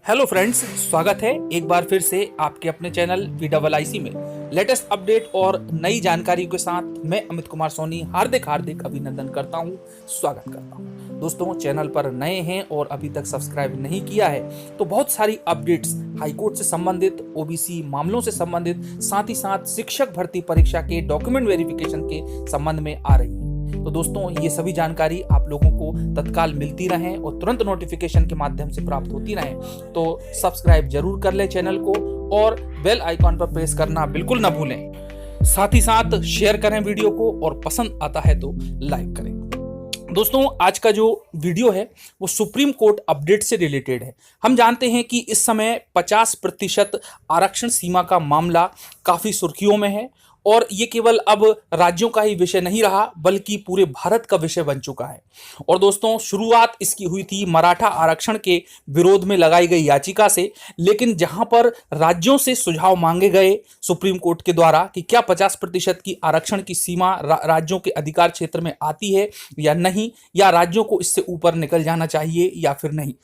Hello friends, स्वागत है एक बार फिर से आपके अपने चैनल VIIC में लेटेस्ट अपडेट और नई जानकारी के साथ मैं अमित कुमार सोनी हार्दिक अभिनंदन करता हूं, स्वागत करता हूं। दोस्तों, चैनल पर नए हैं और अभी तक सब्सक्राइब नहीं किया है तो बहुत सारी अपडेट्स हाईकोर्ट से संबंधित, ओबीसी मामलों से संबंधित, साथ ही साथ शिक्षक भर्ती परीक्षा के डॉक्यूमेंट वेरिफिकेशन के संबंध में आ रही है। तो दोस्तों, ये सभी जानकारी आप लोगों को तत्काल मिलती रहे और तुरंत नोटिफिकेशन के माध्यम से प्राप्त होती रहे, तो सब्सक्राइब जरूर कर लें चैनल को और बेल आइकॉन पर प्रेस करना बिल्कुल ना भूलें। साथ ही साथ शेयर करें वीडियो को और पसंद आता है तो लाइक करें। दोस्तों, आज का जो वीडियो है वो सुप्रीम कोर्ट अपडेट से रिलेटेड है। हम जानते हैं कि इस समय 50% आरक्षण सीमा का मामला काफी सुर्खियों में है और ये केवल अब राज्यों का ही विषय नहीं रहा बल्कि पूरे भारत का विषय बन चुका है। और दोस्तों, शुरुआत इसकी हुई थी मराठा आरक्षण के विरोध में लगाई गई याचिका से, लेकिन जहां पर राज्यों से सुझाव मांगे गए सुप्रीम कोर्ट के द्वारा कि क्या 50% की आरक्षण की सीमा राज्यों के अधिकार क्षेत्र में आती है या नहीं, या राज्यों को इससे ऊपर निकल जाना चाहिए या फिर नहीं।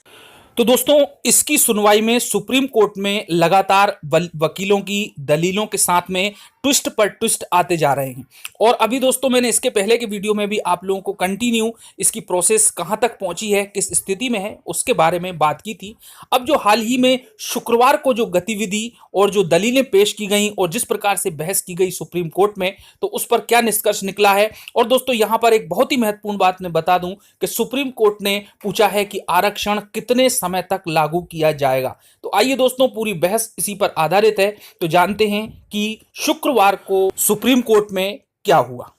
तो दोस्तों, इसकी सुनवाई में सुप्रीम कोर्ट में लगातार वकीलों की दलीलों के साथ में ट्विस्ट पर ट्विस्ट आते जा रहे हैं। और अभी दोस्तों, मैंने इसके पहले के वीडियो में भी आप लोगों को कंटिन्यू इसकी प्रोसेस कहां तक पहुंची है, किस स्थिति में है, उसके बारे में बात की थी। अब जो हाल ही में शुक्रवार को जो गतिविधि और जो दलीलें पेश की गई और जिस प्रकार से बहस की गई सुप्रीम कोर्ट में, तो उस पर क्या निष्कर्ष निकला है। और दोस्तों, यहां पर एक बहुत ही महत्वपूर्ण बात मैं बता दूं कि सुप्रीम कोर्ट ने पूछा है कि आरक्षण कितने समय तक लागू किया जाएगा। तो आइए दोस्तों, पूरी बहस इसी पर आधारित है, तो जानते हैं कि शुक्रवार को सुप्रीम कोर्ट में क्या हुआ।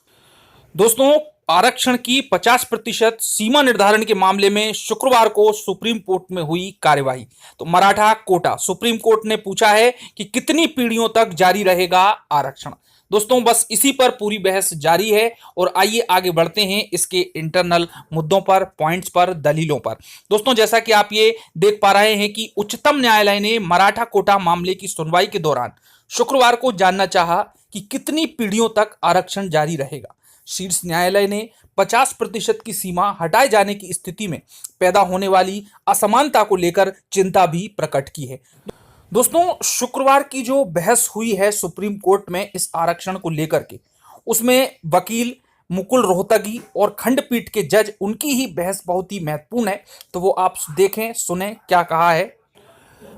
दोस्तों, आरक्षण की 50% सीमा निर्धारण के मामले में शुक्रवार को सुप्रीम कोर्ट में हुई कार्यवाही। तो मराठा कोटा सुप्रीम कोर्ट ने पूछा है कि कितनी पीढ़ियों तक जारी रहेगा आरक्षण। दोस्तों, बस इसी पर पूरी बहस जारी है और आइए आगे बढ़ते हैं इसके इंटरनल मुद्दों पर, पॉइंट्स पर, दलीलों पर। दोस्तों, जैसा कि आप ये देख पा रहे हैं कि उच्चतम न्यायालय ने मराठा कोटा मामले की सुनवाई के दौरान शुक्रवार को जानना चाहा कि कितनी पीढ़ियों तक आरक्षण जारी रहेगा। शीर्ष न्यायालय ने 50% की सीमा हटाए जाने की स्थिति में पैदा होने वाली असमानता को लेकर चिंता भी प्रकट की है। दोस्तों, शुक्रवार की जो बहस हुई है सुप्रीम कोर्ट में इस आरक्षण को लेकर के, उसमें वकील मुकुल रोहतगी और खंडपीठ के जज, उनकी ही बहस बहुत ही महत्वपूर्ण है। तो वो आप देखें, सुने क्या कहा है।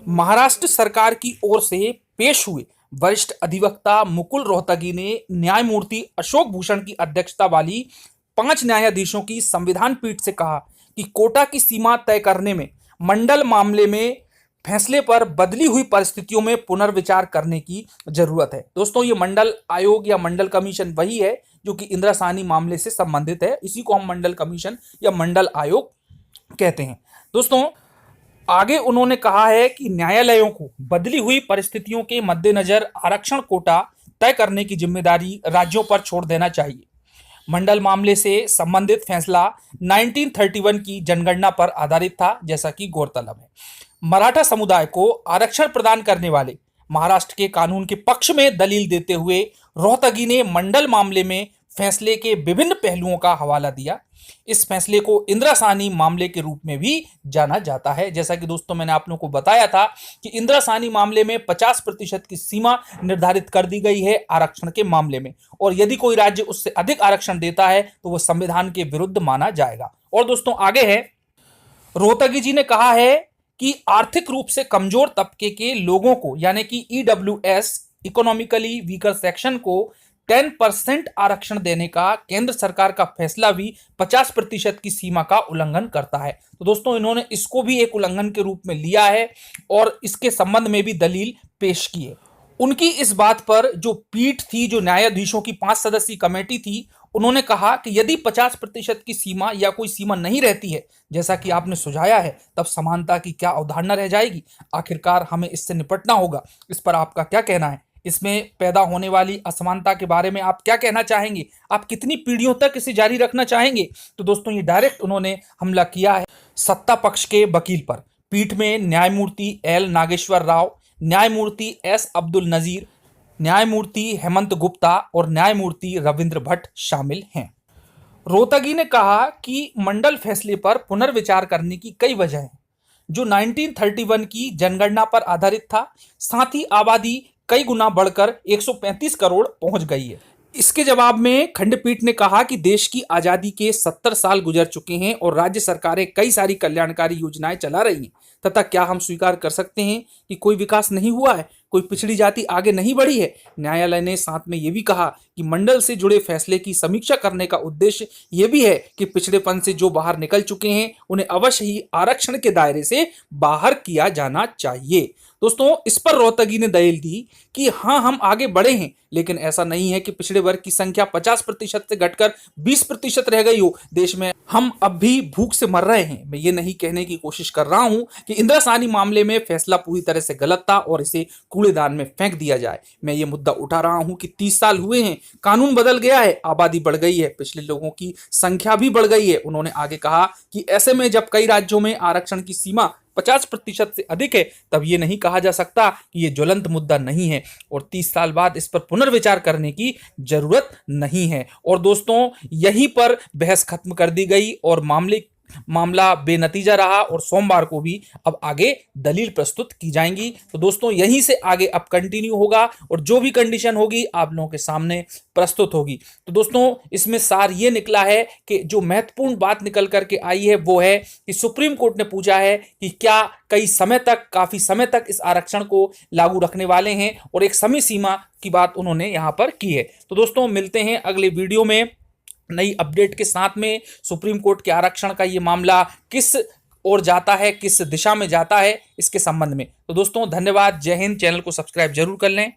महाराष्ट्र सरकार की ओर से पेश हुए वरिष्ठ अधिवक्ता मुकुल रोहतगी ने न्यायमूर्ति अशोक भूषण की अध्यक्षता वाली 5 न्यायाधीशों की संविधान पीठ से कहा कि कोटा की सीमा तय करने में मंडल मामले में फैसले पर बदली हुई परिस्थितियों में पुनर्विचार करने की जरूरत है। दोस्तों, ये मंडल आयोग या मंडल कमीशन वही है जो कि इंदिरा साहनी मामले से संबंधित है। इसी को हम मंडल कमीशन या मंडल आयोग कहते हैं। दोस्तों, आगे उन्होंने कहा है कि न्यायालयों को बदली हुई परिस्थितियों के मद्देनजर आरक्षण कोटा तय करने की जिम्मेदारी राज्यों पर छोड़ देना चाहिए। मंडल मामले से संबंधित फैसला 1931 की जनगणना पर आधारित था, जैसा कि गौरतलब है। मराठा समुदाय को आरक्षण प्रदान करने वाले महाराष्ट्र के कानून के पक्ष में दलील देते हुए रोहतगी ने मंडल मामले में फैसले के विभिन्न पहलुओं का हवाला दिया। इस फैसले को इंदिरा साहनी मामले के रूप में भी जाना जाता है। जैसा कि दोस्तों, मैंने आप लोगों को बताया था कि इंदिरा साहनी मामले में 50% की सीमा निर्धारित कर दी गई है आरक्षण के मामले में, और यदि कोई राज्य उससे अधिक आरक्षण देता है तो वह संविधान के विरुद्ध माना जाएगा। और दोस्तों, आगे है, रोहतगी जी ने कहा है कि आर्थिक रूप से कमजोर तबके के लोगों को, यानी कि EWS, इकोनॉमिकली वीकर सेक्शन को 10% आरक्षण देने का केंद्र सरकार का फैसला भी 50% की सीमा का उल्लंघन करता है। तो दोस्तों, इन्होंने इसको भी एक उल्लंघन के रूप में लिया है और इसके संबंध में भी दलील पेश की है। उनकी इस बात पर जो पीठ थी, जो न्यायाधीशों की 5 सदस्यीय कमेटी थी, उन्होंने कहा कि यदि 50% की सीमा या कोई सीमा नहीं रहती है, जैसा कि आपने सुझाया है, तब समानता की क्या अवधारणा रह जाएगी। आखिरकार हमें इससे निपटना होगा। इस पर आपका क्या कहना है? इसमें पैदा होने वाली असमानता के बारे में आप क्या कहना चाहेंगे? आप कितनी पीढ़ियों तक इसे जारी रखना चाहेंगे? तो दोस्तों, ये डायरेक्ट उन्होंने हमला किया है सत्ता पक्ष के वकील पर। पीठ में न्यायमूर्ति L नागेश्वर राव, न्यायमूर्ति S अब्दुल नजीर, न्यायमूर्ति हेमंत गुप्ता और न्यायमूर्ति रविंद्र भट्ट शामिल हैं। रोहतगी ने कहा कि मंडल फैसले पर पुनर्विचार करने की कई वजह हैं। जो 1931 की जनगणना पर आधारित था। साथ ही आबादी कई गुना बढ़कर 135 करोड़ पहुंच गई है। इसके जवाब में खंडपीठ ने कहा कि देश की आजादी के 70 साल गुजर चुके हैं और राज्य सरकारें कई सारी कल्याणकारी योजनाएं चला रही हैं, तथा क्या हम स्वीकार कर सकते हैं कि कोई विकास नहीं हुआ है, कोई पिछड़ी जाति आगे नहीं बढ़ी है। न्यायालय ने साथ में यह भी कहा कि मंडल से जुड़े फैसले की समीक्षा करने का उद्देश्य यह भी है कि पिछड़ेपन से जो बाहर निकल चुके हैं उन्हें अवश्य ही आरक्षण के दायरे से बाहर किया जाना चाहिए। दोस्तों, इस पर रोहतगी ने दलील दी कि हाँ, हम आगे बढ़े हैं, लेकिन ऐसा नहीं है कि पिछड़े वर्ग की संख्या 50% से घटकर 20% रह गई हो। देश में हम अब भी भूख से मर रहे हैं। मैं ये नहीं कहने की कोशिश कर रहा हूं कि इंदिरा साहनी मामले में फैसला पूरी तरह से गलत था और इसे कूड़ेदान में फेंक दिया जाए। मैं ये मुद्दा उठा रहा हूं कि 30 साल हुए हैं, कानून बदल गया है, आबादी बढ़ गई है, पिछले लोगों की संख्या भी बढ़ गई है। उन्होंने आगे कहा कि ऐसे में जब कई राज्यों में आरक्षण की सीमा 50% से अधिक है, तब ये नहीं कहा जा सकता कि ये ज्वलंत मुद्दा नहीं है और 30 साल बाद इस पर पुनर्विचार करने की जरूरत नहीं है। और दोस्तों, यहीं पर बहस खत्म कर दी गई और मामला बेनतीजा रहा और सोमवार को भी अब आगे दलील प्रस्तुत की जाएंगी। तो दोस्तों, यहीं से आगे अब कंटिन्यू होगा और जो भी कंडीशन होगी आप लोगों के सामने प्रस्तुत होगी। तो दोस्तों, इसमें सार ये निकला है कि जो महत्वपूर्ण बात निकल करके आई है वो है कि सुप्रीम कोर्ट ने पूछा है कि क्या काफी समय तक इस आरक्षण को लागू रखने वाले हैं, और एक समय सीमा की बात उन्होंने यहां पर की है। तो दोस्तों, मिलते हैं अगले वीडियो में नई अपडेट के साथ में। सुप्रीम कोर्ट के आरक्षण का ये मामला किस ओर जाता है, किस दिशा में जाता है, इसके संबंध में। तो दोस्तों, धन्यवाद। जय हिंद। चैनल को सब्सक्राइब जरूर कर लें।